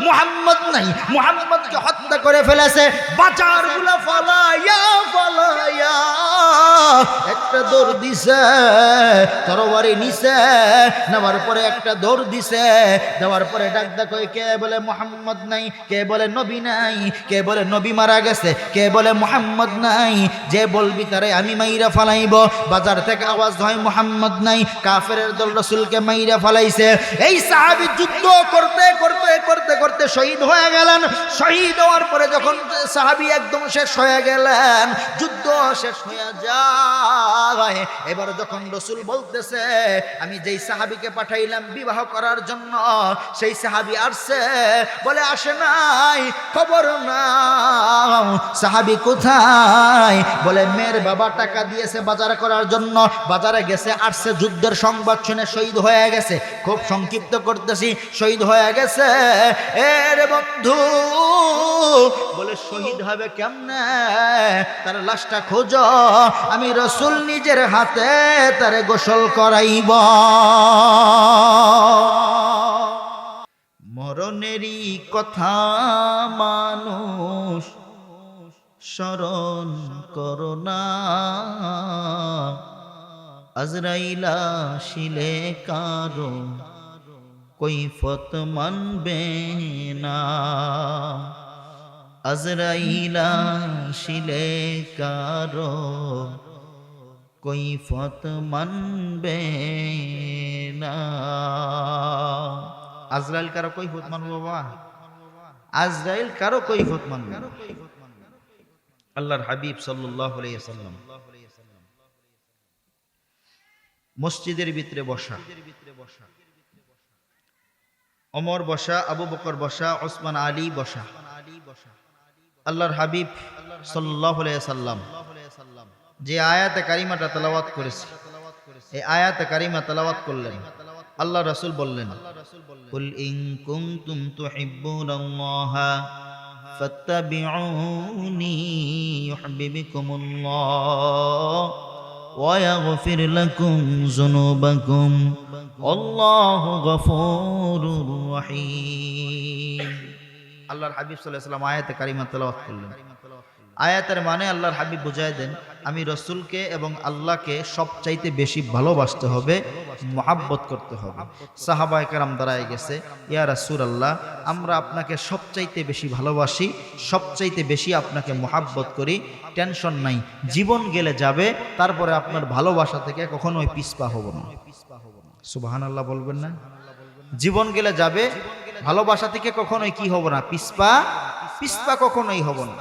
মুহাম্মদ নাই, মুহাম্মদকে হত্যা করে ফেলেছে। বাজারগুলো ফালাইয়া ফালাইয়া একটা দৌড় দিছে, তরবারি নিছে, নেওয়ার পরে একটা দৌড় দিছে, দেওয়ার পরে ডাক ডাক কে বলে মুহাম্মদ নাই, কে বলে নবী নাই, কে বলে নবী মারা গেছে, কে বলে মুহাম্মদ নাই। যে বলবি তারে আমি মাইরা ফালাইব। বাজার থেকে আওয়াজ হয় মুহাম্মদ নাই, কাফেরের দল রাসূলকে মাইরা ফালাইছে। এই সাহাবী যুদ্ধ করতে করতে করতে করতে শহীদ হয়ে গেলেন। শহীদ হওয়ার পরে যখন সাহাবী একদম শেষ হয়ে গেলেন, যুদ্ধ শেষ হয়ে যায়, এবার যখন রাসূল বলতেছে আমি যেই সাহাবীকে পাঠাইলাম বিবাহ করার জন্য, সেই সাহাবী আসছে, বলে আসে নাই, খবর নাও সাহাবী কোথায়, বলে মেয়ের বাবা টাকা দিয়েছে বাজার করার জন্য, বাজারে গেছে, আসছে, যুদ্ধের সংবাদ শুনে শহীদ হয়ে গেছে। খুব সংক্ষিপ্ত করতেছি, শহীদ হয়ে গেছে। এর বন্ধু বলে শহীদ হবে কেমনে, তার লাশটা খোঁজো, আমি রাসূল নিজের হাতে তারে গোসল করাইব। মরণেরই কথা মানুষ স্মরণ করো না, আজরাইল আসিলে কারো কৈফত মানবে না, আজরাইল আসিলে কারো কৈফত মানবে না। আজরাইল কারো কৈফত মানবো বাবা? আজরাইল কারো কৈফত মানবে না। আল্লাহর হাবিব সাল্লাল্লাহু আলাইহি ওয়াসাল্লাম মসজিদের ভিতরে বসা, ওমর বসা, আবু বকর বসা, ওসমান আলী বসা। আল্লাহর হাবিব সাল্লাল্লাহু আলাইহি ওয়াসাল্লাম যে আয়াতে কারিমাটা তেলাওয়াত করেছে, এই আয়াতে কারিমা তেলাওয়াত করলেন। আল্লাহ রাসূল বললেন, কুল ইন কুনতুম তুহিব্বুনাল্লাহা ফাত্তাবিউনি ইউহিব্বুকুমুল্লাহ ওয়া ইয়াগফির লাকুম যুনুবাকুম আল্লাহু গফুরুর রহিম। আল্লাহর হাবিব সাল্লাল্লাহু আলাইহি ওয়াসাল্লাম আয়াতে কারিমা তেলাওয়াত করলেন। আয়াতের মানে আল্লাহর হাবিব বুঝায় দেন, আমি রাসূলকে এবং আল্লাহকে সবচাইতে বেশি ভালোবাসতে হবে, মুহাব্বত করতে হবে। সাহাবায়ে কেরাম দাঁড়ায় গেছে, ইয়া রাসূলুল্লাহ, আমরা আপনাকে সবচাইতে বেশি ভালোবাসি, সবচাইতে বেশি আপনাকে মুহাব্বত করি, টেনশন নাই, জীবন গেলে যাবে, তারপরে আপনার ভালোবাসা থেকে কখনোই পিছপা হব না। সুবহানাল্লাহ বলবেন না? জীবন গেলে যাবে, ভালোবাসা থেকে কখনোই কি হব না, পিছপা কখনোই হব না।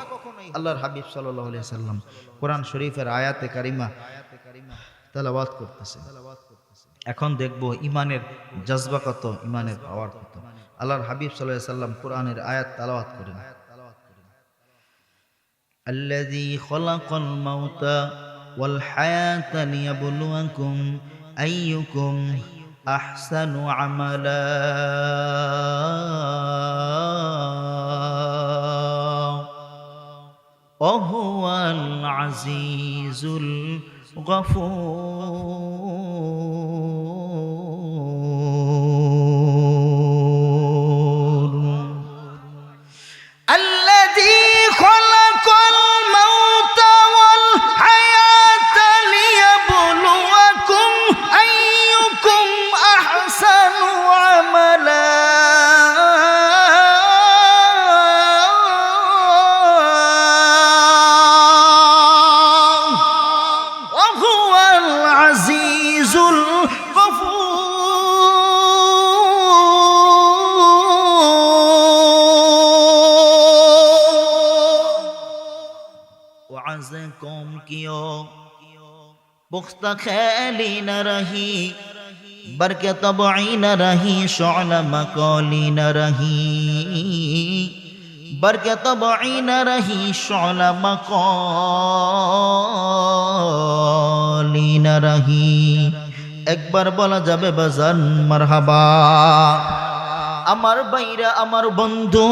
আল্লাহর হাবিব সাল্লাল্লাহু আলাইহি ওয়াসাল্লাম কোরআন শরীফের আয়াতে কারিমা তেলাওয়াত করতেছে। এখন দেখব ইমানের জজবা কত, ইমানের পাওয়ার কত। আল্লাহর হাবিব সাল্লাল্লাহু আলাইহি ওয়াসাল্লাম কোরআনের আয়াত তেলাওয়াত করেন, আল্লাযী খালাকাল মাউতা ওয়াল হায়াতা লিয়াবলুয়াকুম আইয়ুকুম আহসানু আমালা وهو العزيز الغفور الذي خلق الموت والحياة ليبلوكم أيكم أحسن عملا कौम कियो पुख्ता खैली न रही, बरके तबई न रही, शौला मकौली न रही, बरके तबई न रही, शौला मकौली न रही। एक बार बोला जाबे बजन मरहबा, আমার বাইরা, আমার বন্ধু,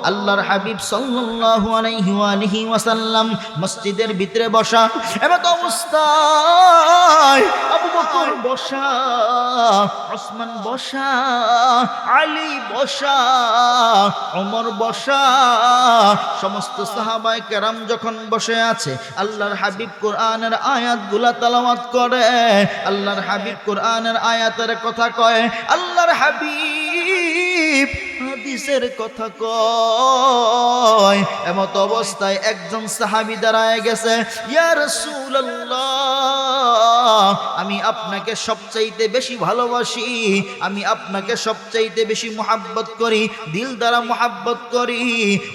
আল্লাহর হাবিব সাল্লাল্লাহু আলাইহি ওয়াসাল্লাম মসজিদের ভিতরে বসা, এমত অবস্থায় আবু বকর বসা, ওসমান বসা, আলী বসা, ওমর বসা, সমস্ত সাহাবায়ে কেরাম যখন বসে আছে, আল্লাহর হাবিব কোরআনের আয়াতগুলা তেলাওয়াত করে, আল্লাহর হাবিব কোরআনের আয়াতের কথা কয়, আল্লাহর হাবিব হাদিসের কথা কয়। এমত অবস্থায় একজন সাহাবী দাঁড়ায় গেছে, ইয়া রাসূলুল্লাহ, আমি আপনাকে সবচাইতে বেশি ভালোবাসি, আমি আপনাকে সবচাইতে বেশি মুহাব্বত করি, দিল দ্বারা মুহাব্বত করি,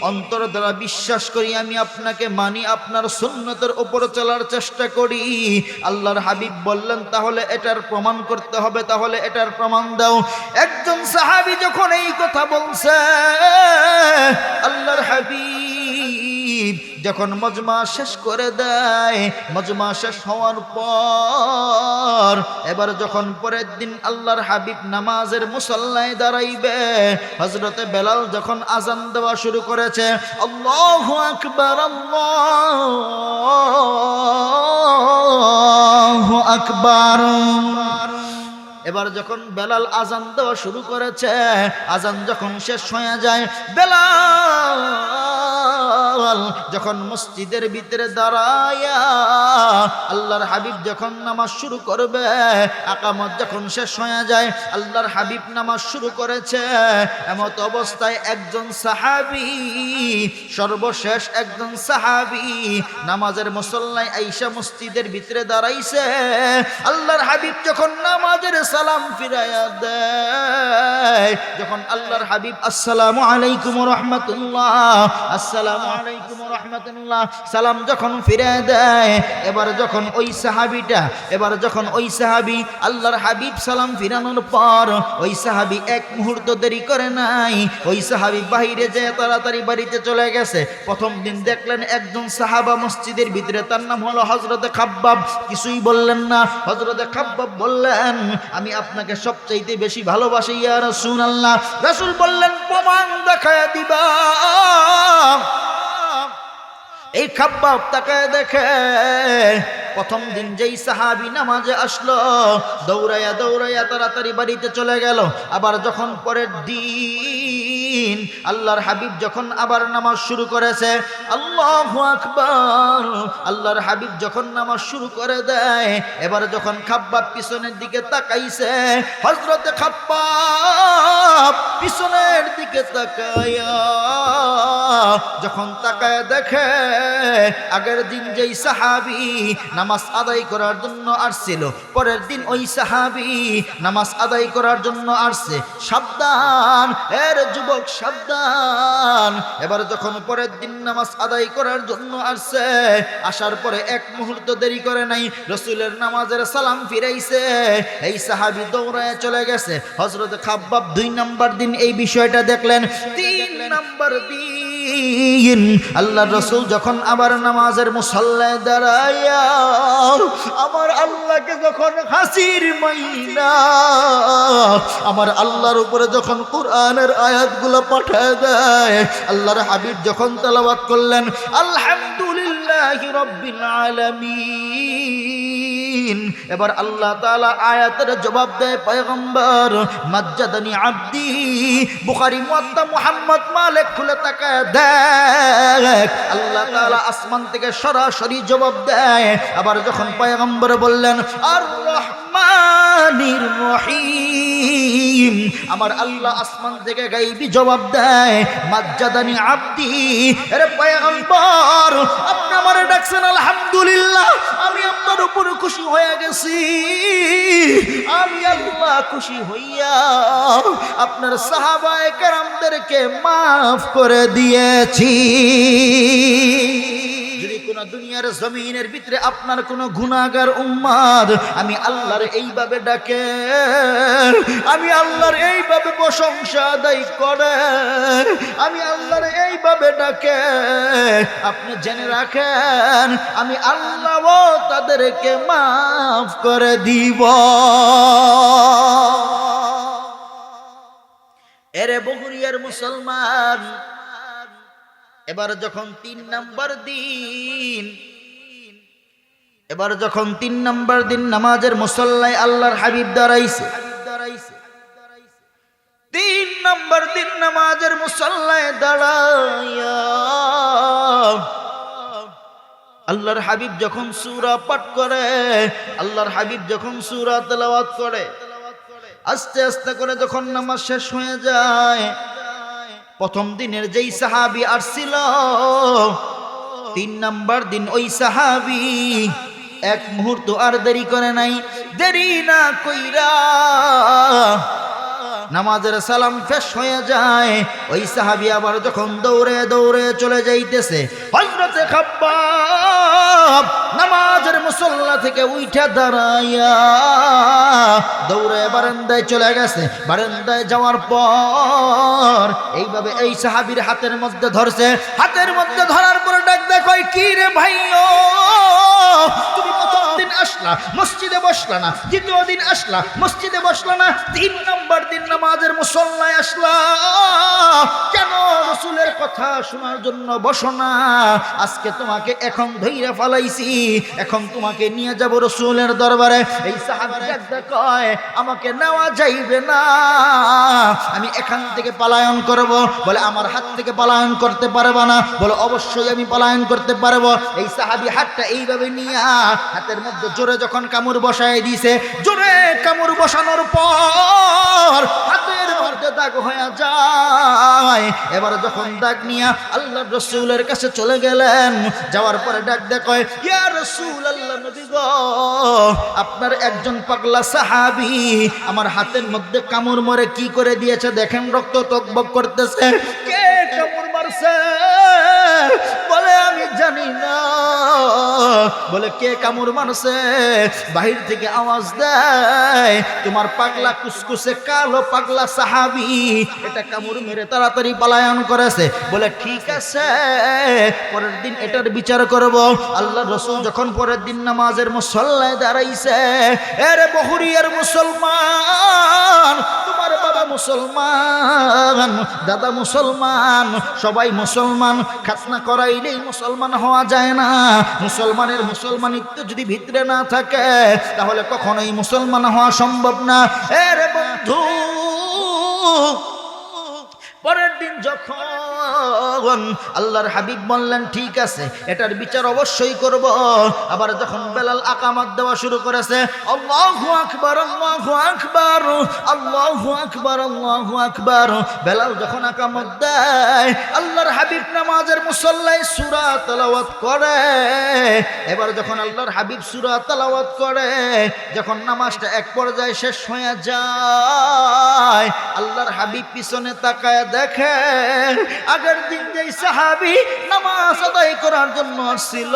অন্তর দ্বারা বিশ্বাস করি, আমি আপনাকে মানি, আপনার সুন্নতের উপরে চলার চেষ্টা করি। আল্লাহর হাবিব বললেন, তাহলে এটার প্রমাণ করতে হবে, তাহলে এটার প্রমাণ দাও। একজন সাহাবী যখন এই কথা বলছে, আল্লাহর হাবিব যখন মজমা শেষ করে দেয়, মজমা শেষ হওয়ার পর এবার যখন পরের দিন আল্লাহর হাবিব নামাজের মুসল্লায় দাঁড়াইবে, হযরতে বেলাল যখন আজান দেওয়া শুরু করেছে, আল্লাহু আকবার, আল্লাহু আকবার, এবার যখন বেলাল আজান দেওয়া শুরু করেছে, আজান যখন শেষ হয়ে যায়, বেলাল যখন মসজিদের ভিতরে দাঁড়ায়া আল্লাহর হাবিব যখন নামাজ শুরু করবে, আকামত যখন শেষ হয়ে যায়, আল্লাহর হাবিব নামাজ শুরু করেছে, এমত অবস্থায় একজন সাহাবী, সর্বশেষ একজন সাহাবী নামাজের মুসল্লায় আইসা মসজিদের ভিতরে দাঁড়াইছে। আল্লাহর হাবিব যখন নামাজের সালাম ফিরাইয়া দেয়, যখন আল্লাহর হাবিব আসসালামু আলাইকুম ওয়া রাহমাতুল্লাহ, আসসালামু আলাইকুম ওয়া রাহমাতুল্লাহ সালাম যখন ফিরাইয়া দেয়, এবার যখন ওই সাহাবী আল্লাহর হাবিব সালাম ফিরানোর পর ওই সাহাবী এক মুহূর্ত দেরি করে নাই, ওই সাহাবী বাইরে যেয়ে তাড়াতাড়ি বাড়িতে চলে গেছে। প্রথম দিন দেখলেন একজন সাহাবা মসজিদের ভিতরে, তার নাম হলো হযরতে খাব্বাব, কিছুই বললেন না। হযরতে খাব্বাব বললেন, আমি আপনাকে সবচাইতে বেশি ভালোবাসি ইয়া রাসূলুল্লাহ। রাসূল বললেন, প্রমাণ দেখায় দিবা। এই খাব্বাব তাকায় দেখে, প্রথম দিন যেই সাহাবী নামাজে আসলো, দৌড়াইয়া দৌড়াইয়া তাড়াতাড়ি বাড়িতে চলে গেল। আবার যখন পরের দিন আল্লাহর হাবিব যখন আবার নামাজ শুরু করেছে, আল্লাহু আকবার, আল্লাহর হাবিব যখন নামাজ শুরু করে দেয়, এবার যখন খাব্বাব পিছনের দিকে তাকাইছে, হযরতে খাব্বাব পিছনের দিকে তাকায়া যখন তাকায় দেখে, আগের দিন যেই সাহাবী নামাজ আদায় করার জন্য আসছিল, পরের দিন ওই সাহাবী নামাজ আদায় করার জন্য আসছে। সাবধান এর যুবক, সাবধান। এবার যখন পরের দিন নামাজ আদায় করার জন্য আসছে, আসার পরে এক মুহূর্ত দেরি করে নাই, রাসূলের নামাজের সালাম ফিরাইছে। এই সাহাবী দৌড়ায় চলে গেছে। হযরত খাব্বাব 2 নাম্বার দিন এই বিষয়টা দেখলেন। 3 নাম্বার দিন আল্লাহর রাসূল যখন আবার নামাজের মুসল্লায় দাঁড়ায়া আমার আল্লাহকে যখন হাসির মাইনা, আমার আল্লাহর উপরে যখন কোরআনের আয়াতগুলো পাঠায় দেয়, আল্লাহর হাবিব যখন তেলাওয়াত করলেন, আলহামদুলিল্লাহি রাব্বিল আলামিন, এবার আল্লাহ তাআলা আয়াতের জবাব দেয়, পয়গম্বর মাজ্জাদানি আব্দি। বুখারী মুয়াত্তা মুহাম্মদ মালিক খুলে তাকায় দেখ, আল্লাহ তাআলা আসমান থেকে সরাসরি জবাব দেয়। আবার যখন পয়গম্বর বললেন আর রহমানির রহিম, আমার আল্লাহ আসমান থেকে গায়বী জবাব দেয়, মাজ্জাদানি আব্দি। আরে পয়গম্বর, আপনি আমারে ডাকছেন আলহামদুলিল্লাহ, আমি আপনার উপর খুশি হয়ে গেছি। আমি আল্লাহ খুশি হইয়া আপনার সাহাবায়ে কেরামদেরকে মাফ করে দিয়েছি। যদি কোন দুনিয়ার জমিনের ভিতরে আপনার কোন গুনাহগার উম্মত আমি আল্লাহর এইভাবে ডাকে, আমি আল্লাহর এইভাবে প্রশংসা আদায় করে, আমি আল্লাহর এইভাবে ডাকে, আপনি জেনে রাখেন আমি আল্লাহও তাদেরকে মাফ করে দিব। এরে বগুড়িয়ার মুসলমান, এবার যখন 3 নম্বর দিন নামাজের মুসল্লায় আল্লাহর হাবিব দাঁড়াইছে। 3 নম্বর দিন নামাজের মুসল্লায় দাঁড়াইয়া আল্লাহর হাবিব যখন সূরা পাঠ করে, আল্লাহর হাবিব যখন সূরা তেলাওয়াত করে, আস্তে আস্তে করে যখন নামাজ শেষ হয়ে যায়, প্রথম দিনের যেই সাহাবী আসছিল 3 নম্বর দিন ওই সাহাবী এক মুহূর্ত আর দেরি করে নাই, দেরি না কইরা নামাজের সালাম শেষ হয়ে যায়, ওই সাহাবী আবার যখন দৌড়ে দৌড়ে চলে যাইতেছে, হযরতে খাব্বাব নামাজের মুসল্লা থেকে উঠা দাঁড়াইয়া দৌড়ে বারান্দায় চলে গেছে। বারান্দায় যাওয়ার পর এইভাবে এই সাহাবীর হাতের মধ্যে ধরছে, হাতের মধ্যে ধরার পর ডাক দেয়, কই কি রে ভাইও, তুমি প্রথম দিন আসলা মসজিদে বসলা না, দ্বিতীয় দিন আসলা মসজিদে বসলা না, 3 নম্বর দিন নামাজের মুসল্লায় আসলা, কেন রাসূলের কথা শোনার জন্য বসো না? আজকে তোমাকে এখন ধইরা ফালাইছি, এখন তোমাকে নিয়ে যাব রাসূলের দরবারে। এই সাহাবী ডাকতে কয়, আমাকে নেওয়া যাইবে না, আমি এখান থেকে পলায়ন করব। বলে আমার হাত থেকে পলায়ন করতে পারবা না? বলে অবশ্যই আমি পলায়ন করতে পারবো। এই সাহাবী হাতটা এইভাবে নিয়ে হাতের মধ্যে জোরে যখন কামড় বসায় দিয়েছে, জোরে কামড় বসানোর পর হাতের মধ্যে দাগ হয়ে যায়। এবার যখন দাগ নিয়ে আল্লাহর রাসূলের কাছে চলে গেলেন, যাওয়ার পরে ডাক দেয়, কয় ইয়া রাসূলুল্লাহ, নবী গো, আপনার একজন পাগলা সাহাবী আমার হাতের মধ্যে কামড় মরে কি করে দিয়েছে দেখেন, রক্ত টকবক করতেছে। কে কামড় মারছে? বলে আমি জানি না। বলে কে কামড় মারছে? বাহির থেকে আওয়াজ দেয়, তোমার পাগলা কুসকুসে কালো পাগলা সাহাবী এটা কামড় মেরে তাড়াতাড়ি পলায়ন করেছে। বলে ঠিক আছে, পরের দিন এটার বিচার করব। আল্লাহ রাসূল যখন পরের দিন নামাজের মুসল্লায় দাঁড়াইছে, এরে বগুড়িয়ার মুসলমান, তোমার বাবা মুসলমান, দাদা মুসলমান, সবাই মুসলমান, খাতনা করাইলেই মুসলমান হওয়া যায় না। মুসলমানের মুসলমানিত্ব যদি ভিতরে না থাকে তাহলে কখনোই মুসলমান হওয়া সম্ভব না। এরে বন্ধু, পরের দিন যখন আল্লাহর হাবিব বললেন ঠিক আছে এটার বিচার অবশ্যই করব, আবার যখন বেলাল আকামত দেওয়া শুরু করেছে, আল্লাহু আকবার আল্লাহু আকবার আল্লাহু আকবার আল্লাহু আকবার, বেলাল যখন আকামত দেয়, আল্লাহর হাবিব নামাজের মুসল্লায় সূরা তেলাওয়াত করে। এবার যখন আল্লাহর হাবিব সূরা তেলাওয়াত করে, যখন নামাজটা এক পর্যায়ে শেষ হয়ে যায়, আল্লাহর হাবিব পিছনে তাকায় দেখে আগের দিন যেই সাহাবী নামাজ আদায় করার জন্য আসছিল,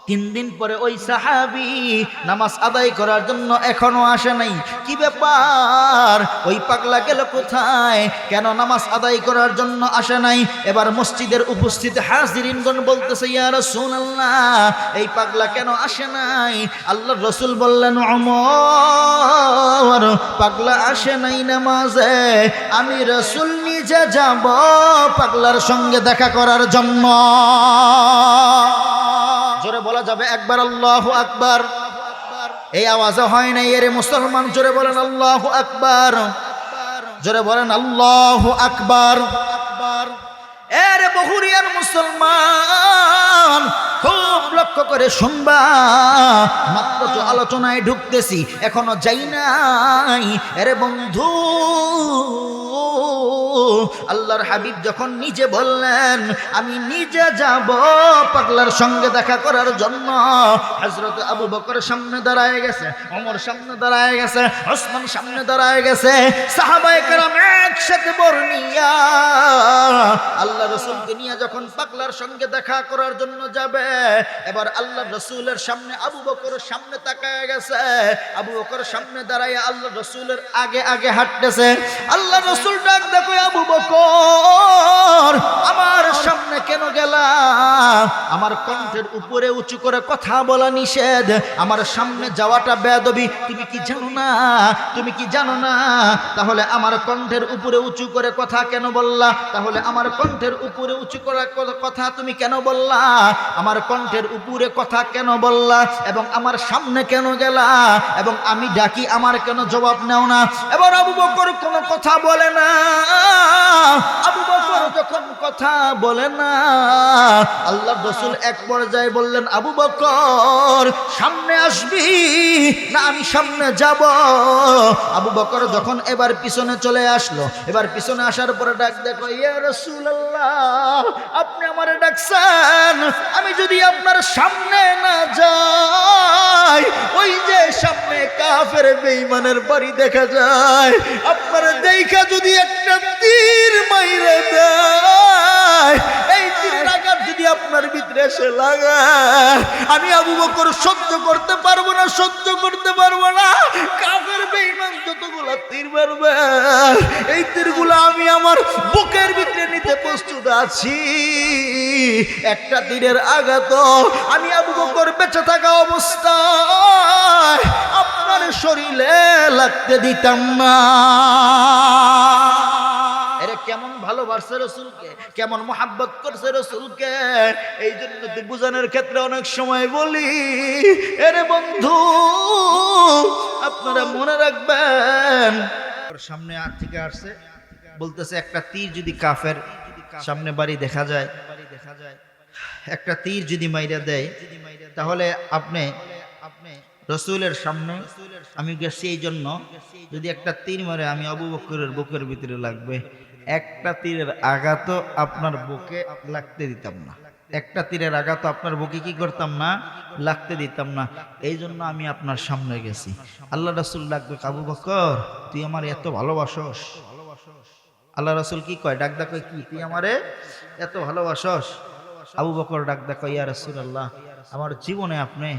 3 দিন পরে ওই সাহাবী নামাজ আদায় করার জন্য এখনো আসে নাই। কি ব্যাপার? ওই পাগলা গেল কোথায়? কেন নামাজ আদায় করার জন্য আসে নাই? এবার মসজিদের উপস্থিত হাজিরিনগণ বলতেছে, ইয়া রাসূলুল্লাহ, এই পাগলা কেন আসে নাই? আল্লাহর রাসূল বললেন, ওমর, পাগলা আসে নাই নামাজে, আমি রাসূল নিজে যাব পাগলার সঙ্গে দেখা করার জন্য। জোরে বলা যাবে একবার আল্লাহু আকবার? এই আওয়াজও হয় নাই। এর মুসলমান জোরে বলেন আল্লাহু আকবার, জোরে বলেন আল্লাহু আকবার। এর বগুড়িয়ার মুসলমান খুব লক্ষ্য করে শুনবা, মাত্র তো আলোচনায় ঢুকতেছি, এখনো যাই নাই। এর বন্ধু, আল্লাহর হাবিব যখন নিজে বললেন আমি নিজে যাব পাগলার সঙ্গে দেখা করার জন্য, হযরত আবু বকর সামনে দাঁড়ায় গেছে, ওমর সামনে দাঁড়ায় গেছে, ওসমান সামনে দাঁড়ায় গেছে, সাহাবায়ে কেরাম একসাথে বর্ণিয়া আল্লাহ রাসূলকে নিয়ে যখন পাগলার সঙ্গে দেখা করার জন্য যাবে, এবার আল্লাহ রাসূলের সামনে আবু বকর সামনে তাকায় গেছে, আবু বকর সামনে দাঁড়ায় আল্লাহ রাসূলের আগে আগে হাঁটতেছে। আল্লাহ রাসূল ডাক দেখো, আবু বকর আমার সামনে কেন গেলা? আমার কণ্ঠের উপরে উঁচু করে কথা বলা নিষেধ, আমার সামনে যাওয়াটা বেয়াদবি। তুমি কি জানো না? তুমি কি জানো না? তাহলে আমার কণ্ঠের উপরে উঁচু করে কথা কেন বললা? তাহলে আমার কণ্ঠের উপরে উঁচু করে কথা তুমি কেন বললা? আমার কণ্ঠের উপরে কথা কেন বললা? এবং আমার সামনে কেন গেলা? এবং আমি ডাকি আমার কেন জবাব নাও না? এবার আবু বকর কোনো কথা বলে না। আবু বকর যখন কথা বলে না, আল্লাহর রাসূল এক পর্যায়ে বললেন, আবু বকর সামনে আসবি না আমি সামনে যাব? আবু বকর যখন এবার পিছনে চলে আসলো, এবার পিছনে আসার পরে ডাক দেখো, ইয়া রাসূলুল্লাহ আপনি আমারে ডাকছেন, আমি যদি আপনার সামনে না যাই, ওই যে সামনে কাফের বেঈমানের বাড়ি দেখা যায়, আপনার দেখা যদি একটা তীর মাইরে দেয়, এই তীরের আঘাত যদি আপনার ভিতরে এসে লাগায়, আমি আবু বকর সহ্য করতে পারবো না, সহ্য করতে পারবো না। কাফের বেঈমান যতগুলা তীর মারবে, এই তীরগুলো আমি আমার বুকের ভিতরে নিতে প্রস্তুত আছি। একটা তীরের আঘাত আমি আবু বকর বেঁচে থাকা অবস্থায় আপনার শরীরে লাগতে দিতাম না। এরে কেমন ভালোবাসছে রসুলকে, কেমন মোহাব্বত করছে রসুলকে। এই জন্য তো বুঝানোর ক্ষেত্রে অনেক সময় বলি, এরে বন্ধু আপনারা মনে রাখবেন, সামনে আর থেকে আসছে বলতেছে একটা তীর যদি কাফের সামনে বাড়ি দেখা যায়, একটা তীর যদি মাইরা দেয়, তাহলে আপনি রসুলের সামনে আমি গেছি, এই জন্য যদি একটা তীর মারে আমি আবু বকরের বুকের ভিতরে লাগবে, একটা তীরের আঘাতও আপনার বুকে লাগতে দিতাম না, একটা তীরের আঘাত আপনার বুকে কি করতাম না, লাগতে দিতাম না। এই জন্য আমি আপনার সামনে গেছি। আল্লাহ রাসূল ডাকবে, আবু বকর তুই আমার এত ভালোবাসস? আল্লাহ রাসূল কি কয়, ডাক ডাক কি তুই আমারে এত ভালোবাসস? আবু বকর ডাক ডাক, ইয়া রাসূলুল্লাহ আমার জীবনে আপনি,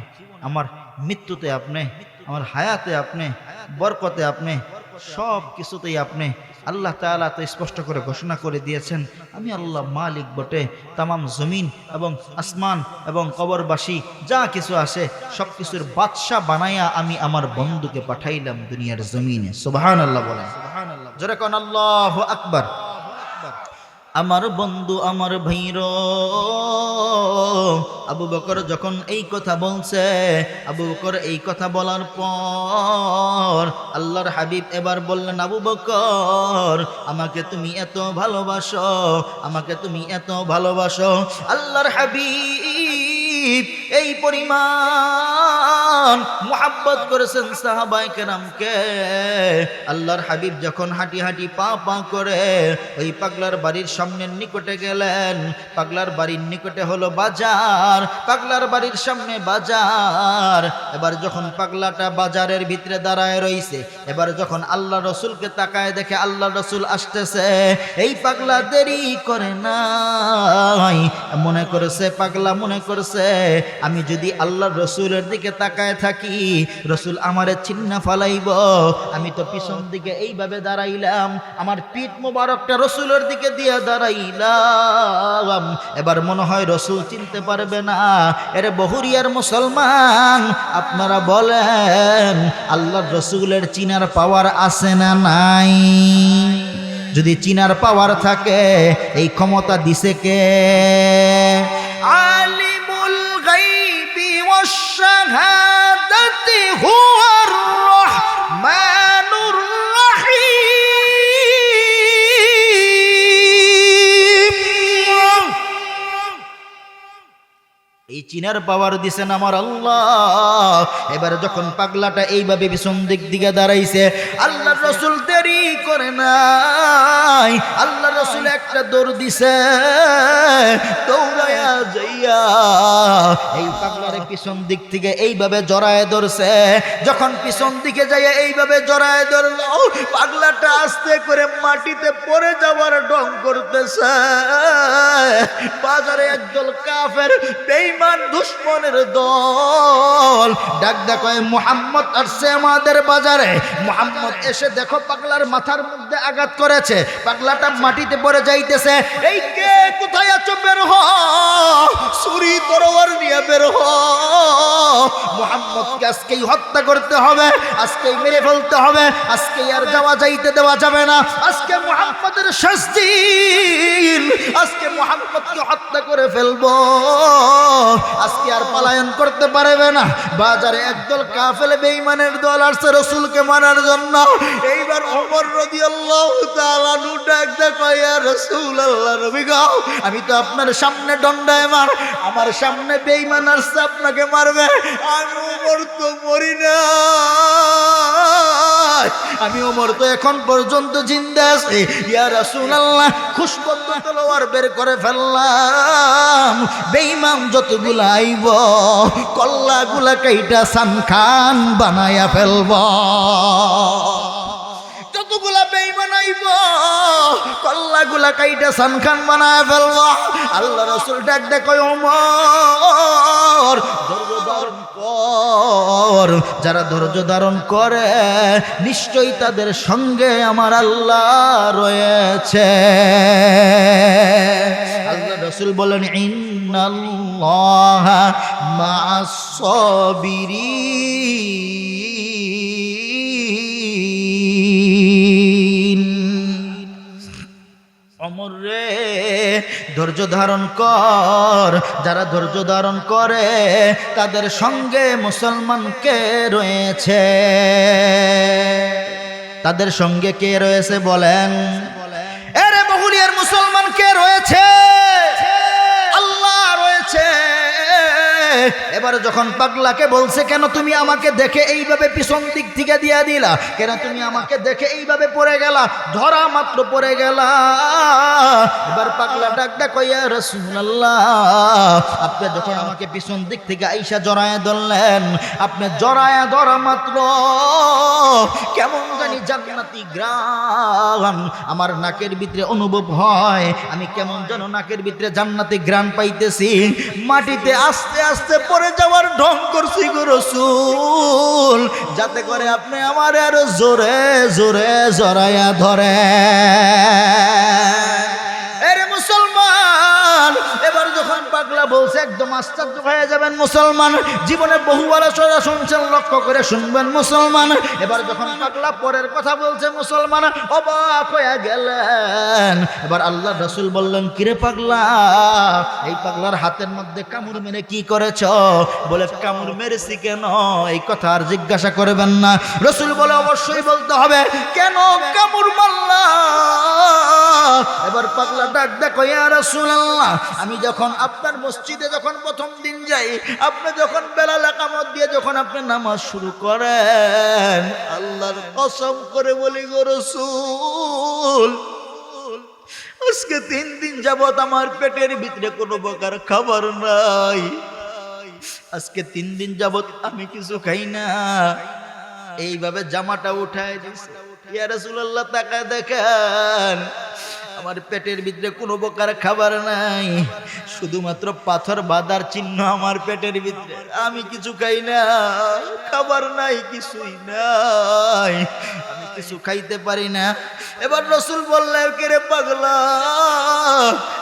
আমার মৃত্যুতে আপনি, আমার হায়াতে আপনি, বরকতে আপনি, সব কিছুতেই আপনি। আল্লাহ তাআলা তো স্পষ্ট করে ঘোষণা করে দিয়েছেন, আমি আল্লাহ মালিক বটে, তামাম জমিন এবং আসমান এবং কবরবাসী যা কিছু আছে সব কিছুর বাদশা বানাইয়া আমি আমার বন্ধুকে পাঠাইলাম দুনিয়ার জমিনে। সুবহানাল্লাহ বলেন, জোরে কোন আল্লাহু আকবার। আমার বন্ধু আমার ভাইর আবু বকর যখন এই কথা বলছে, আবু বকর এই কথা বলার পর আল্লাহর হাবিব এবার বললেন, আবু বকর আমাকে তুমি এত ভালোবাসো, আমাকে তুমি এত ভালোবাসো। আল্লাহর হাবিব এই পরিমাণ মুহাব্বত করেছেন সাহাবায়ে কেরামকে। আল্লাহর হাবিব যখন হাঁটি হাঁটি পা পা করে ওই পাগলার বাড়ির সামনের নিকটে গেলেন, পাগলার বাড়ির নিকটে হলো বাজার, পাগলার বাড়ির সামনে বাজার। এবার যখন পাগলাটা বাজারের ভিতরে দাঁড়ায় রইছে, এবার যখন আল্লাহ রসুলকে তাকায় দেখে আল্লাহ রসুল আসতেছে, এই পাগলা দেরি করে নাই, মনে করেছে পাগলা মনে করছে আমি যদি আল্লাহ রসুলের দিকে তাকায় থাকি রসুল আমারে চিন্না ফালাইব, আমি তো পিছন দিকে এইভাবে দাঁড়াইলাম, আমার পিঠ মোবারকটা রসুলের দিকে দিয়ে দাঁড়াইলাম, এবার মনে হয় রসুল চিনতে পারবে না। এরে বহুরিয়ার মুসলমান আপনারা বলেন, আল্লাহর রসুলের চিনার পাওয়ার আছে না নাই? যদি চিনার পাওয়ার থাকে এই ক্ষমতা দিছে কে? আলিমুল গায়বি ওয়াশ শাহাদাতি হুয়ার রাহমানুর রহিম। এই চিনার পাওয়ার দিছেন আমার আল্লাহ। এবার যখন পাগলাটা এইভাবে পিছন দিক দিকে দাঁড়াইছে, আল্লাহ রসুল দেরি করে নাই, আল্লাহ রসুল একটা দৌড় দিছে, দৌড়ায়া যাইয়া এই পাগলার পিছন দিক থেকে এইভাবে জড়ায় ধরছে। যখন পিছন দিকে যাইয়া এইভাবে জড়ায় ধরল, পাগলাটা আস্তে করে মাটিতে পড়ে যাওয়ার ঢং করতেছে। বাজারে একদল কাফের বেঈমান বিরাট দুশ্মনের দল ডাক দেখো মুহাম্মদ আসছে আমাদের বাজারে। মুহাম্মদ এসে দেখো পাগলার মাথার মধ্যে আঘাত করেছে, পাগলাটা মাটিতে পড়ে যাইতেছে। এই কে, কোথায় আছো? বের হ, ছুরি তরোয়ার নিয়ে বের হ। মুহাম্মদকে আজকেই হত্যা করতে হবে, আজকেই মেরে ফেলতে হবে, আজকেই আর যাওয়া যাইতে দেওয়া যাবে না। আজকে মুহাম্মদের শেষ দিন, আজকে মুহাম্মদকে হত্যা করে ফেলবো। আজকে আর পলায়ন করতে পারবে না। বাজারে একদল কাফের বেঈমানের দল আসছে রাসূলকে মারার জন্য। এইবার ওমর রাদিয়াল্লাহু তাআলা নু ডাক দেখো, ইয়া রাসূলুল্লাহ, নবী গো, আমি তো আপনার সামনে দণ্ডায়মান, আমার সামনে বেঈমান আসছে আপনাকে মারবে। আমি ওমর তো মরি না, আমি ওমর তো এখন পর্যন্ত জিন্দা আছি। ইয়া রাসূলুল্লাহ, খুশবন্ত তলোয়ার বের করে ফেললাম, বেঈমান যতগুলা আইব কল্লাগুলা কাইটা সানখান বানায়া ফেলব। যতগুলা বেঈমান আইব কল্লাগুলা কাইটা সানখান বানায়া ফেলব। আল্লাহ রাসূল ডাক দেখো, ওমর ধৈর্য ধারণ কর। যারা ধৈর্য ধারণ করে নিশ্চয়ই তাদের সঙ্গে আমার আল্লাহ রয়েছে। আল্লাহ রাসূল বলেন, ইন্নাল্লাহা মা'আস সাবিরিন। ওমর রে, ধৈর্য ধারণ কর। যারা ধৈর্য ধারণ করে তাদের সঙ্গে মুসলমান কে রয়েছে? তাদের সঙ্গে কে রয়েছে বলেন? এরে বহুলিয়ার মুসলমান কে রয়েছে? আল্লাহ রয়েছে। এবার যখন পাগলাকে বলছে, কেন তুমি আমাকে দেখে এইভাবে পিছন দিক থেকে দিয়া দিলা, কেন তুমি আমাকে দেখে এইভাবে পড়ে গেলা, ধরা মাত্র পড়ে গেলা। এবার পাগলা ডাক দেখো, ইয়া রাসূলুল্লাহ, আপনি যখন আমাকে পিছন দিক থেকে আইসা জড়ায়া ধরলেন, আপনি জড়ায়া ধরা মাত্র কেমন জানি জান্নাতি ঘ্রাণ আমার নাকের ভিতরে অনুভব হয়। আমি কেমন যেন নাকের ভিতরে জান্নাতি ঘ্রাণ পাইতেছি। মাটিতে আস্তে আস্তে পড়ে যাওয়ার ঢং করছি গো রাসূল, যাতে করে আপনি আমার আরো জোরে জোরে জড়ায়া ধরে। এরে মুসলমান, এবার যখন পাগলা বলছে, একদম আশ্চর্য হয়ে যাবেন মুসলমান। জীবনে বহুবার সোজা শুনছেন, লক্ষ্য করে শুনবেন মুসলমান। এবার যখন পাগলা পরের কথা বলছে, মুসলমান অবাক হয়ে গেলেন। এবার আল্লাহ রাসূল বললেন, কিরে পাগলা, এই পাগলার হাতের মধ্যে কামড় মেরে কি করেছ? বলে, কামড় মেরেছি কেন এই কথা আর জিজ্ঞাসা করবেন না। রাসূল বলে, অবশ্যই বলতে হবে, কেন কামড় মারলা? এবার পাগলা ডাক দেখো, ইয়া রাসূলুল্লাহ, আমি যখন আপনার মসজিদে যখন প্রথম দিন যাই, আপনি যখন বেলাল একামত দিয়ে যখন আপনি নামাজ শুরু করেন, আল্লাহর কসম করে বলি গো রাসূল, আজকে 3 দিন যাবত আমার পেটের ভিতরে কোনো প্রকার খাবার নাই। আজকে 3 দিন যাবত আমি কিছু খাই না। এইভাবে জামাটা উঠায় দিছে। ইয়া রাসূলুল্লাহ, তাকায় দেখেন, আমার পেটের ভিতরে কোনো প্রকার খাবার নাই, শুধুমাত্র পাথর বাঁধার চিহ্ন আমার পেটের ভিতরে। আমি কিছু খাই না, খাবার নাই, কিছুই নাই, আমি কিছু খাইতে পারি না। এবার রাসূল বললেন, কে রে পাগলা,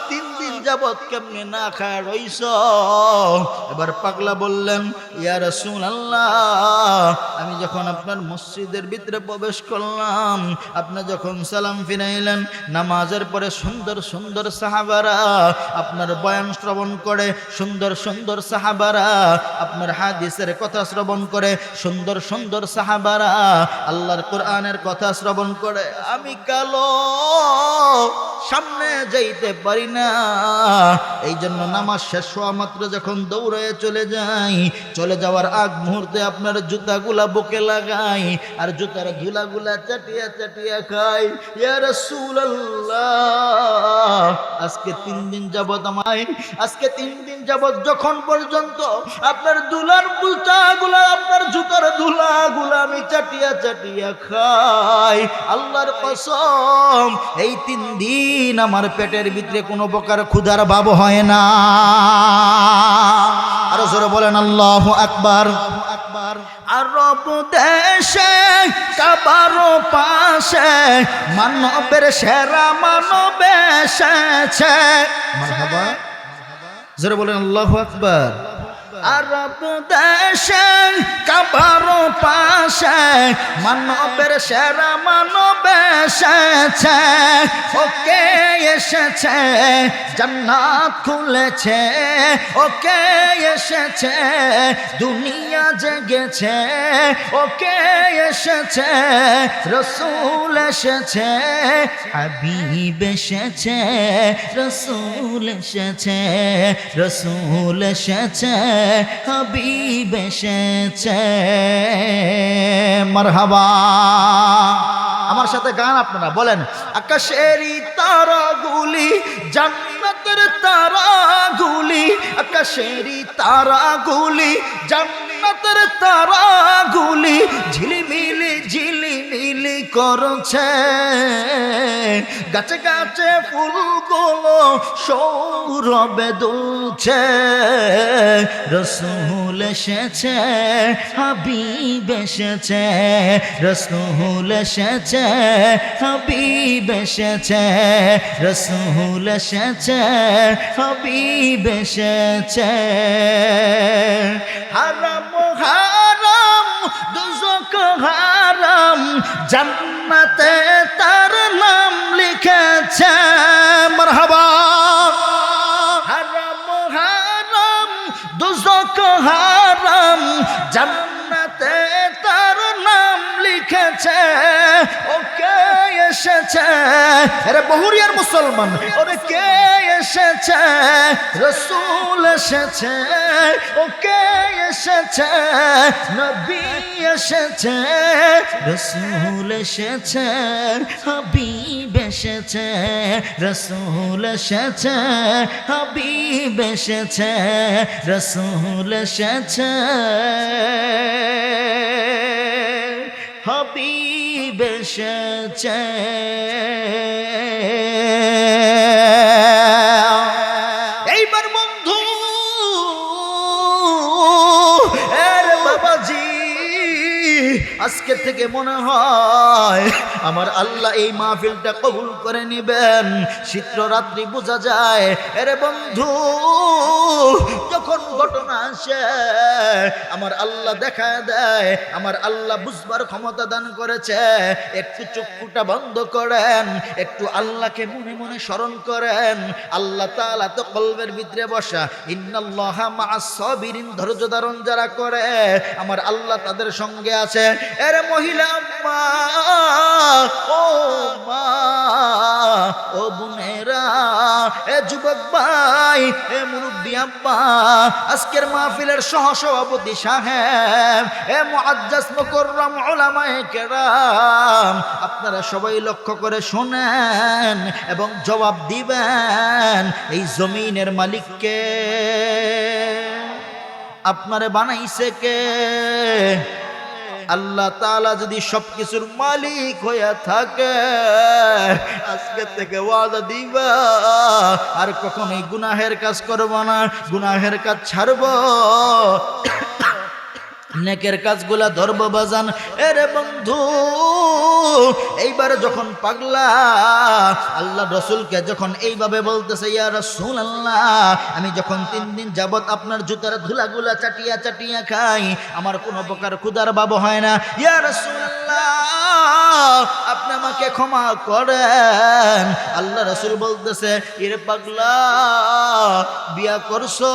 3 দিন যাবত কেমনে না খায় রইছ? এবার পাগলা বললেন, ইয়া রাসূলুল্লাহ, আমি যখন আপনার মসজিদের ভিতরে প্রবেশ করলাম, আপনি যখন সালাম ফিরাইলেন, নামাজের পরে সুন্দর সুন্দর সাহাবারা আপনার বয়ান শ্রবণ করে, সুন্দর সুন্দর সাহাবারা আপনার হাদিসের কথা শ্রবণ করে, সুন্দর সুন্দর সাহাবারা আল্লাহর কোরআনের কথা শ্রবণ করে, আমি কালো সামনে যাইতে পারি না। এই জন্য নামাজ শেষ হওয়া মাত্র যখন দৌড়ে চলে যাই, চলে যাওয়ার আগ মুহূর্তে আপনার জুতাগুলা বুকে লাগাই আর জুতার ধুলাগুলা চাটিয়া চাটিয়া খাই। ইয়া রাসূলুল্লাহ, আজকে 3 দিন যাবত আজকে 3 দিন যাবত যখন পর্যন্ত আপনার দুলার জুতাগুলা, আপনার জুতার ধুলাগুলা আমি চাটিয়া চাটিয়া খাই, আল্লাহর কসম এই 3 দিন আমার পেটের ভিতরে কোনো প্রকার ক্ষুধার ভাব হয় না। জোরে বলেন আল্লাহু আকবার। আরব দেশে কাবার পাশে মানবের সেরা মানব এসেছে। মারহাবা, জোরে বলেন আল্লাহু আকবার। আরব দেশে কাবার পাশে মানবের সেরা মানব এসেছে। ওকে এসেছে জান্নাত খুলেছে, ওকে এসেছে দুনিয়া জেগেছে, ওকে এসেছে রসূল এসেছে, হাবিব এসেছে, রসূল এসেছে, রসূল এসেছে, হাবিব এসেছে। মারহাবা। আমার সাথে গান আপনারা বলেন, আকাশেরই তারাগুলি জান্নাতের তারাগুলি, আকাশেরই তারাগুলি জান্নাতের তারাগুলি ঝিলিমিলি ঝিলিমিলি করছে, গাছে গাছে ফুলগুলো সৌরভে দুলছে। রসূল এসেছে, হাবিব এসেছে, রসূল এসেছে, হাবিব এসেছে, রসূল এসেছে, হাবিব এসেছে। হারাম হারাম দুজক হারাম জান্নাতে তার নাম লিখেছে। মারহাবা। হারাম হারাম দুজক হারাম জান্নাতে তার নাম লিখেছে, ওকে এসেছে। আরে বহুরিয়ার মুসলমান, ওরে কে এসেছে? রসূল এসেছে, ওকে এসেছে, নবী এসেছে, রসূল এসেছে, হাবিব এসেছে, রসূল এসেছে, হাবিব এসেছে, রসূল এসেছে, হাবিব এসেছে। এইবার বন্ধু আরে বাবাজি, আজকে থেকে মনে হয় আমার আল্লাহ এই মাহফিলটা কবুল করে নিবেন। শীত রাত্রি বোঝা যায়। আরে বন্ধু, যখন ঘটনা আসে আমার আল্লাহ দেখা দেয়, আমার আল্লাহ বুঝবার ক্ষমতা দান করেছে। একটু চক্ষুটা বন্ধ করেন, একটু আল্লাহকে মনে মনে স্মরণ করেন। আল্লাহ তাআলা তো কলবের ভিতরে বসা। ইন্নাল্লাহা মা'আস সাবিরিন, ধৈর্য ধারণ যারা করে আমার আল্লাহ তাদের সঙ্গে আছে। এরে মহিলা মা, ও মা, ও বোনেরা, এ যুবক ভাই, এ মুরব্বি আব্বা, আজকের মাহফিলের সহসভাপতি সাহেব, এ মুআজ্জাজ মুকররম উলামায়ে কেরাম, আপনারা সবাই লক্ষ্য করে শোনেন এবং জবাব দিবেন। এই জমিনের মালিককে? আপনারে বানাইছে কে? আল্লাহ তাআলা যদি সবকিছুর মালিক হইয়া থাকে, আজকে থেকে ওয়াদা দিবা আর কখনোই গুনাহের কাজ করব না, গুনাহের কাজ ছাড়ব, নেকের কাজগুলা ধরব বাজান। এরে বন্ধু, এইবার যখন পাগলা আল্লাহ রসুলকে যখন এইভাবে বলতেছে, ইয়া রাসূলুল্লাহ, আমি যখন 3 দিন যাবত আপনার জুতার ধুলাগুলা চাটিয়া চাটিয়া খাই, আমার কোনো প্রকার ক্ষুধার ভাব হয় না। ইয়া রাসূলুল্লাহ, আপনি আমাকে ক্ষমা করেন। আল্লাহ রসুল বলতেছে, এরে পাগলা, বিয়া করছো?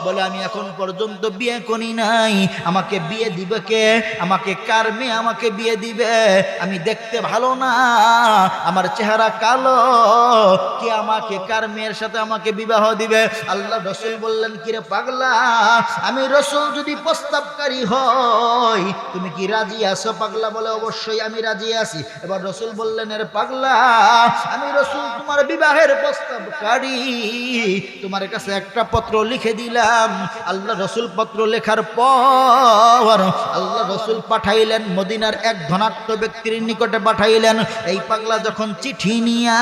বলে, আমি এখন পর্যন্ত বিয়ে করি নাই। আমাকে বিয়ে দিবে কে? আমাকে কার মেয়ে আমাকে বিয়ে দিবে? আমি দেখতে ভালো না, আমার চেহারা কালো, কে আমাকে কার মেয়ের সাথে আমাকে বিবাহ দিবে? আল্লাহ রসুল বললেন, কিরে পাগলা, আমি রসুল যদি প্রস্তাবকারী হই তুমি কি রাজি আছো? পাগলা বলে, অবশ্যই আমি রাজি আছি। এবার রাসূল বললেন, এর পাগলা, আমি রাসূল তোমার বিবাহের প্রস্তাবকারী, তোমার কাছে একটা পত্র লিখে দিলাম। আল্লাহ রাসূল পত্র লেখার পর আল্লাহ রাসূল পাঠাইলেন মদিনার এক ধনাঢ্য ব্যক্তির নিকটে পাঠাইলেন। এই পাগলা যখন চিঠি নিয়া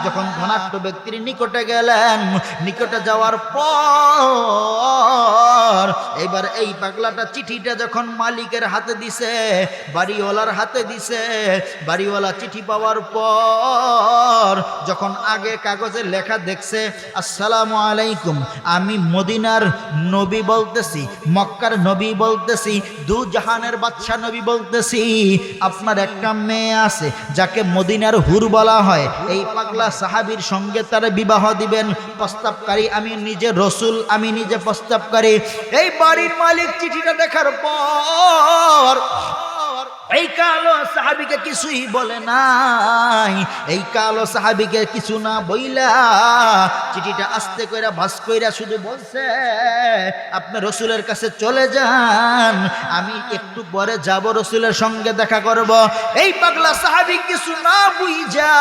যখন ধনাঢ্য ব্যক্তির নিকটে গেলেন, নিকটে যাওয়ার পর এবার এই পাগলাটা চিঠিটা যখন মালিকের হাতে দিছে, বাড়িওয়ালার হাতে দিছে, বাড়িওয়ালা চিঠি পাওয়ার পর যখন আগে কাগজে লেখা দেখছে, আসসালামু আলাইকুম, আমি মদিনার নবী বলতেছি, মক্কার নবী বলতেছি, দু জাহানের বাদশা নবী বলতেছি, আপনার একটা মেয়ে আছে যাকে মদিনার হুর বলা হয়, এই পাগলা সাহাবীর সঙ্গে তার বিবাহ দিবেন। প্রস্তাবকারী আমি নিজে রাসূল, আমি নিজে প্রস্তাবকারী। এই বাড়ির মালিক চিঠিটা দেখার পর এই কালো সাহাবীকে কিছুই বলে নাই। এই কালো সাহাবীকে কিছু না বইলা চিঠিটা আস্তে কইরা ভাস কইরা শুধু বলছে, আপনি রাসূলের কাছে চলে যান, আমি একটু পরে যাব, রাসূলের সঙ্গে দেখা করব। এই পাগলা সাহাবী কিছু না বুঝা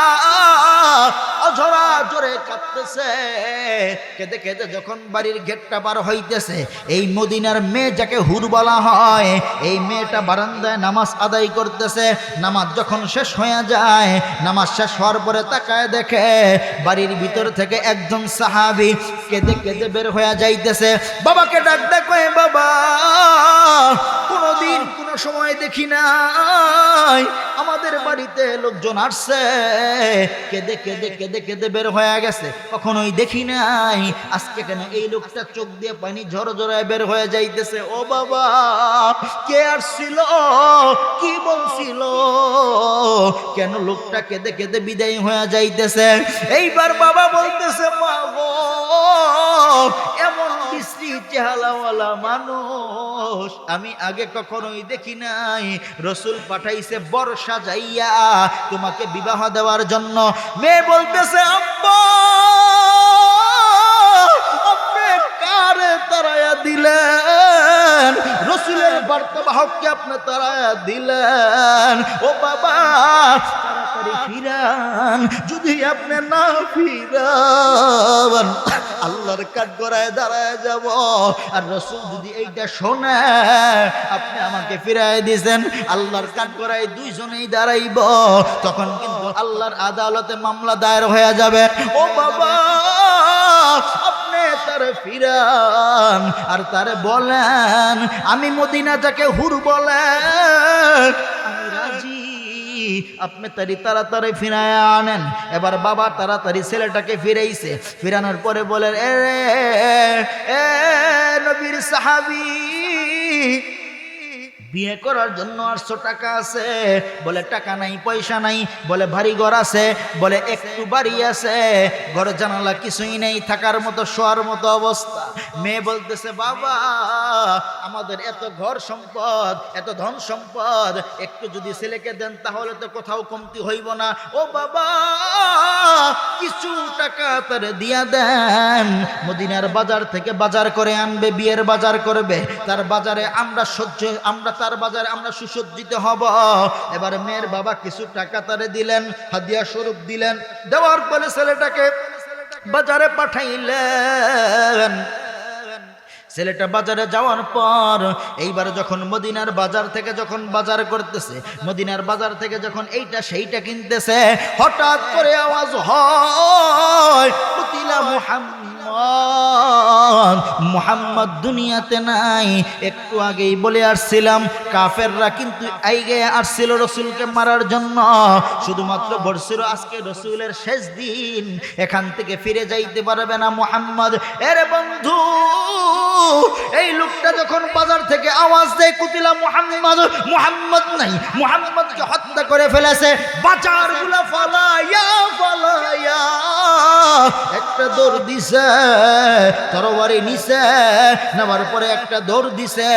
অঝরা জোরে কাঁদতেছে। কেঁদে কেঁদে যখন বাড়ির গেটটা পার হইতেছে, এই মদিনার মেয়ে যাকে হুর বলা হয়, এই মেয়েটা বারান্দায় নামাজ আদায় করতেছে। নামাজ যখন শেষ হয়ে যায়, নামাজ শেষ হওয়ার পরে তাকায় দেখে বাড়ির ভিতর থেকে একজন সাহাবী কেঁদে কেঁদে বের হয়ে যাইতেছে। বাবাকে ডাক দেখে, বাবা কোনোদিন কোনো সময় দেখি নাই আমাদের বাড়িতে লোকজন আসছে, কেঁদে কেঁদে কেঁদে কেঁদে বের হয়ে গেছে, কখনোই দেখি নাই, আজকে কেন এই লোকটা চোখ দিয়ে পানি ঝর ঝরায় বের হয়ে যাইতেছে। ও বাবা, কে আসছিল, কি বলছিল, কেন লোকটা কেঁদে কেঁদে বিদায় হয়ে যাইতেছে? এইবার বাবা বলতেছে, মা গো, এমন বিশ্রী চেহারাওয়ালা মানুষ আমি আগে কখনোই দেখি নাই। রাসূল পাঠাইছে বর্ষা যাইয়া তোমাকে বিবাহ দেওয়ার জন্য। মেয়ে বলতেছে, আব্বা আপনি কারে তারায়া দিলেন, রাসূলের বার্তাবাহককে আপনি তারায়া দিলেন। ও বাবা তাড়াতাড়ি ফিরান, যদি আপনি না ফিরান আল্লাহর কাঠগড়ায় দাঁড়ায় যাব। আর রাসূল যদি এইটা শোনে আপনি আমাকে ফিরায় দিয়েছেন, আল্লাহর কাঠগড়ায় দুইজনেই দাঁড়াইব, তখন কিন্তু আল্লাহর আদালতে মামলা দায়ের হয়ে যাবে। ও বাবা আপনি তারে ফিরান আর তারে বলেন আমি মদিনা যাকে হুর বলেন আমি রাজি, আপনি তাড়াতাড়ি ফিরায় আনেন। এবার বাবা তাড়াতাড়ি ছেলেটাকে ফিরাইছে। ফিরানোর পরে বলে, এ নবীর সাহাবী, বিয়ে করার জন্য 800 টাকা আছে? বলে টাকা নাই, পয়সা নাই। বলে ভারী ঘর আছে? বলে একটু বাড়ি আছে, ঘর জানালা কিছুই নেই, থাকার মতো শোয়ার মতো অবস্থা। মেয়ে বলতেছে, বাবা আমাদের এত ঘর সম্পদ, এত ধন সম্পদ, একটু যদি ছেলেকে দেন তাহলে তো কোথাও কমতি হইব না। ও বাবা কিছু টাকা তারে দিয়া দেন, মদিনার বাজার থেকে বাজার করে আনবে, বিয়ের বাজার করবে, তার বাজারে আমরা তার বাজারে আমরা সুসজ্জিত হব। এবার মেয়ের বাবা কিছু টাকা তারে দিলেন, হাদিয়া স্বরূপ দিলেন। দেওয়ার পরে ছেলেটাকে বাজারে পাঠাইলেন। ছেলেটা বাজারে যাওয়ার পর এইবার যখন মদিনার বাজার থেকে যখন বাজার করতেছে, মদিনার বাজার থেকে যখন এইটা সেইটা কিনতেছে, হঠাৎ করে আওয়াজ হয়, কুতিলা মুহাম্মদ দুনিয়াতে নাই। একটু আগেই বলে আসছিলাম কাফেররা কিন্তু আইগে আসছিল রাসূলকে মারার জন্য, শুধুমাত্র বলছিল আজকে রাসূলের শেষ দিন, এখান থেকে ফিরে যাইতে পারবে না মুহাম্মদ। এর বন্ধু এই লোকটা যখন বাজার থেকে আওয়াজ দেয় কুতিলা মুহাম্মদ, মুহাম্মদ নাই, মুহাম্মদকে হত্যা করে ফেলেছে, বাজারগুলো ফালায়া ফালায়া একটা দৌড় দিছে, তরবারি নিছে, নেওয়ার পরে একটা দৌড় দিছে,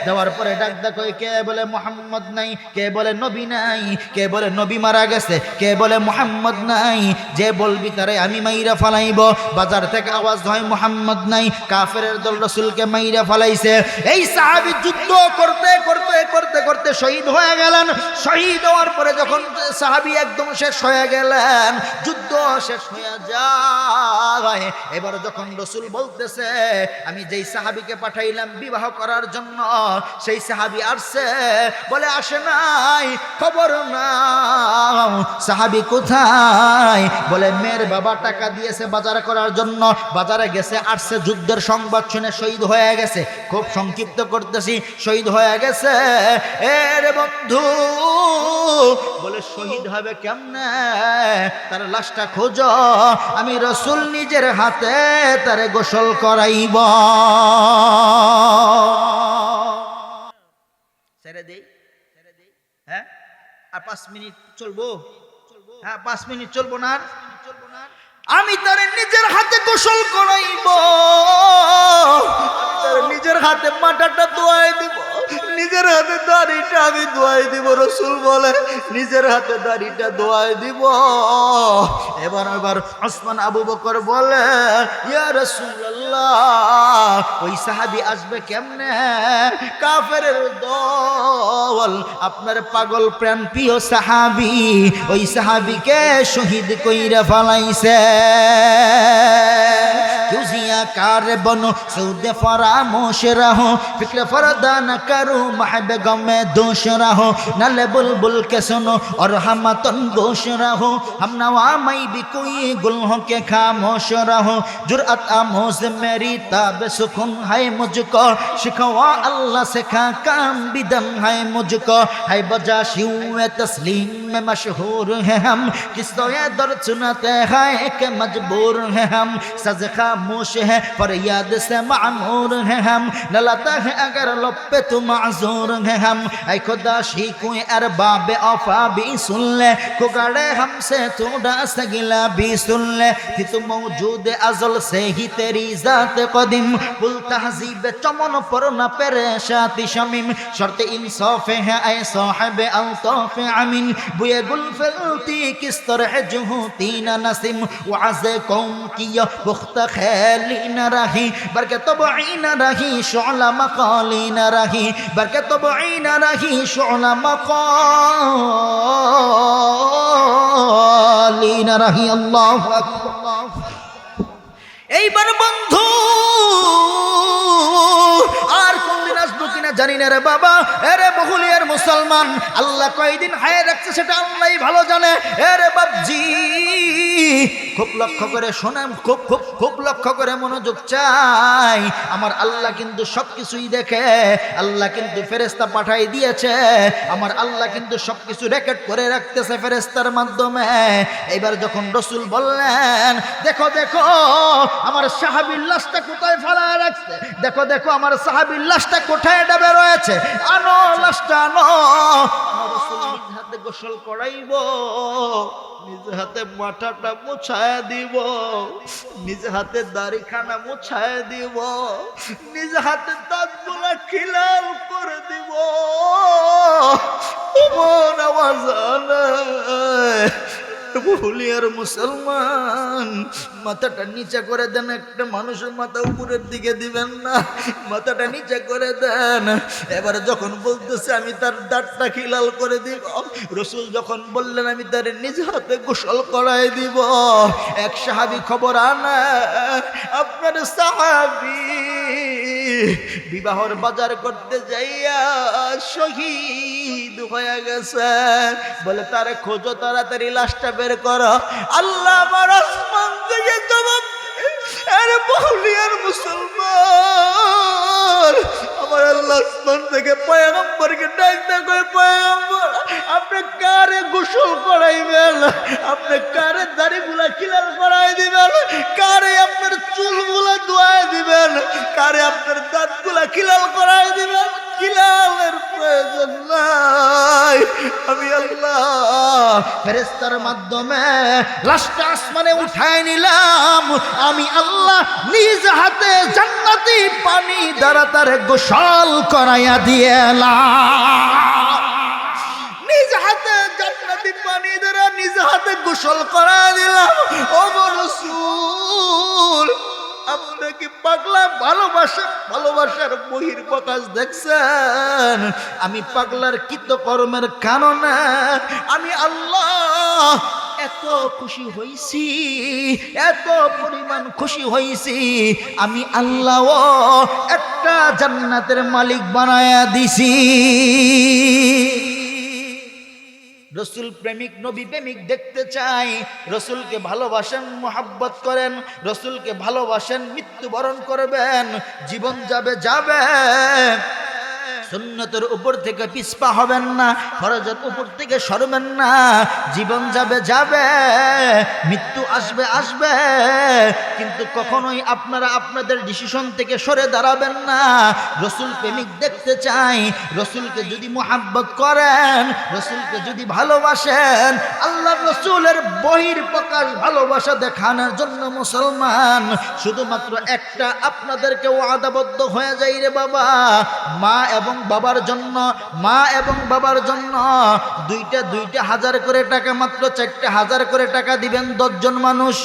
দেওয়ার পরে ডাক ডাক কে বলে মুহাম্মদ নাই, কে বলে নবী নাই, কে বলে নবী মারা গেছে, কে বলে মুহাম্মদ নাই। যে বলবি তারে আমি মাইরা ফালাইব। বাজার থেকে আওয়াজ হয় মুহাম্মদ নাই, কাফেরের দল রাসূলকে মাইরা ফালাইছে। এই সাহাবী যুদ্ধ করতে করতে করতে করতে শহীদ হয়ে গেলেন। শহীদ হওয়ার পরে যখন সাহাবী একদম শেষ হয়ে গেলেন, যুদ্ধ শেষ হয়ে যায়, এবার যখন রাসূল বলতেছে আমি যেই সাহাবীকে পাঠাইলাম বিবাহ করার জন্য, সেই সাহাবী আসছে, বলে আসে নাই, খবর নাও সাহাবী কোথায়, বলে মেয়ের বাবা টাকা দিয়েছে বাজার করার জন্য, বাজারে গেছে, আসছে, যুদ্ধের সংবাদ শুনে শহীদ হয়ে গেছে। খুব সংক্ষিপ্ত করতেছি, শহীদ হয়ে গেছে। এর বন্ধু বলে শহীদ হবে কেমনে, তার লাশটা খোঁজো, আমি রাসূল নিজের হাতে তারে গোসল করাইব। ছেড়ে দেই, হ্যাঁ আর 5 মিনিট চলবো, হ্যাঁ 5 মিনিট চলবো না, আমি তারে নিজের হাতে গোসল করাইব, তার নিজের হাতে মাথাটা ধোয়াই দিব, নিজের হাতে দাড়িটা আমি ধোয়াই দিব। রাসূল বলে নিজের হাতে দাড়িটা ধোয়াই দিব। এবার ওসমান আবু বকর বলে ইয়া রাসূলুল্লাহ, ওই সাহাবী আসবে কেমনে, কাফেরের দল, আপনার পাগল প্রাণ প্রিয় সাহাবী, ওই সাহাবীকে শহীদ কইরা ফলাইছে। क्यों कार बनो सऊद फरामोश रहो, फिक्र फरदा न करो, महब गम में दोष रहो, नल बुलबुल के सुनो और हम तनगोश रहो, हम नवा मई भी कोई गुल हो के खामोश रहो, जुर्अत आमोज मेरी ताब सुकून है मुझको, शिकवा अल्लाह से खा काम बिदम है मुझको, है बजा शिव तस्लीम में मशहूर है हम, किस तो ये दर्द सुनाते हैं कि मजबूर है हम, सज खामोश है फरियाद से मामूर है हम, ललता है अगर लब पे तो माजूर है हम, ऐ खुदा शी कोई अरबाब औफा भी सुन ले, कुगड़े हमसे थोड़ा सा गिला भी सुन ले, थी तो मौजूद अज़ल से ही तेरी ज़ात क़दीम, पुल तहज़ीब चमन पर न परेशाती शमीम, शर्त इंसाफ है ऐ साहिब अल्ताफ अमीन, बुए गुल फलती किस तरह जुहूती न नसीम, वअज़ कौम की यह पुख्ता खैली न रही, बरके तबई न रही शुअला मकाली न रही, बरके तबई न रही शुअला मकाली न रही। अल्लाहु अकबर। এইবার বন্ধু আর কোনদিন আসবো কিনা জানি না রে বাবা। এরে বহুলিয়ার মুসলমান, আল্লাহ কয়দিন হায় রাখছে সেটা আল্লাহই ভালো জানে। এরে বাপজি খুব লক্ষ্য করে শোনেন, খুব খুব খুব লক্ষ্য করে মনোযোগ চাই। আমার আল্লাহ কিন্তু সবকিছুই দেখে, আল্লাহ কিন্তু ফেরেশতা পাঠাই দিয়েছে, আমার আল্লাহ কিন্তু সবকিছু রেকর্ড করে রাখতেছে ফেরেশতার মাধ্যমে। এবার যখন রাসূল বললেন দেখো দেখো আমার সাহাবীর লাশটা কোথায় ফেলায় রাখছে, দেখো দেখো আমার সাহাবীর লাশটা কোথায় ডেবে রয়েছে, আনো লাশটা আনো। রাসূল নিজ হাতে গোসল করাইব, নিজ হাতে মাথাটা মুছায় দিব, নিজ হাতে দাড়িখানা মুছায় দিব, নিজ হাতে দাঁতগুলা খিলাল করে দিব। তোমার আওয়াজ বহুলিয়ার মুসলমান, মাথাটা নিচে করে দেন। একটা মানুষের মাথা উপরের দিকে দিবেন না, মাথাটা নিচে করে দেন। এবারে যখন বলতেছে আমি তার দাঁতটা খিলাল করে দিব, রাসূল যখন বললেন আমি তার নিজ হাতে গোসল করাই দিব, এক সাহাবী খবর আনে আপনার সাহাবী বিবাহর বাজার করতে যাইয়া শহীদ হয়ে গেছে, বলে তারে খোঁজো, তাড়াতাড়ি লাশটা বের করো। আল্লাহ আমার আসমান থেকে জবাব, আরে বহুলিয়ার মুসলমান, আমার আল্লাহ আসমান থেকে পয়গম্বরকে ডাক দেয়, পয়গম্বর আপনি কারে গোসল করাইবেন, আপনি কারে দাড়িগুলা খিলাল করাই দিবেন, কারে আপনার চুলগুলা ধোয়াই দিবেন, কারে আপনার দাঁতগুলা খিলাল করাই দিবেন। খিলালের প্রয়োজন নাই, আমি আল্লাহ ফেরেশতার মাধ্যমে লাশটা আসমানে উঠায় নিলাম, আমি আল্লাহ নিজ হাতে জান্নাতি পানি দ্বারা তার গোসল করাইয়া দিয়েলাম। নিজ হাতে জান্নাতি পানি দ্বারা নিজ হাতে গোসল করাইয়া দিলাম। ও রাসূল, আপনি কি পাগলা ভালোবাসার বহির প্রকাশ দেখছেন? আমি পাগলার কৃতকর্মের কারণে আমি আল্লাহ এত খুশি হইছি, এত পরিমাণ খুশি হইছি, আমি আল্লাহ একটা জান্নাতের মালিক বানায়া দিছি। রসুল প্রেমিক, নবী প্রেমিক দেখতে চাই, রসুলকে ভালোবাসেন, মোহাব্বত করেন, রসুলকে ভালোবাসেন, মৃত্যুবরণ করবেন, জীবন যাবে যাবে, সুন্নতের উপর থেকে পিছপা হবেন না, ফরজের উপর থেকে সরবেন না, জীবন যাবে যাবে, মৃত্যু আসবে আসবে, কিন্তু কখনোই আপনারা আপনাদের ডিসিশন থেকে সরে দাঁড়াবেন না। রসুল প্রেমিক দেখতে চাই, রসুলকে যদি মোহাব্বত করেন, রসুলকে যদি ভালোবাসেন, আল্লাহ রসুলের বহির প্রকাশ ভালোবাসা দেখানোর জন্য মুসলমান শুধুমাত্র একটা আপনাদেরকে ওয়াদাবদ্ধ হয়ে যাই রে বাবা, মা এবং বাবার জন্য, মা এবং বাবার জন্য দুইটা 2,000 করে টাকা, মাত্র 4,000 করে টাকা দিবেন 10 জন মানুষ।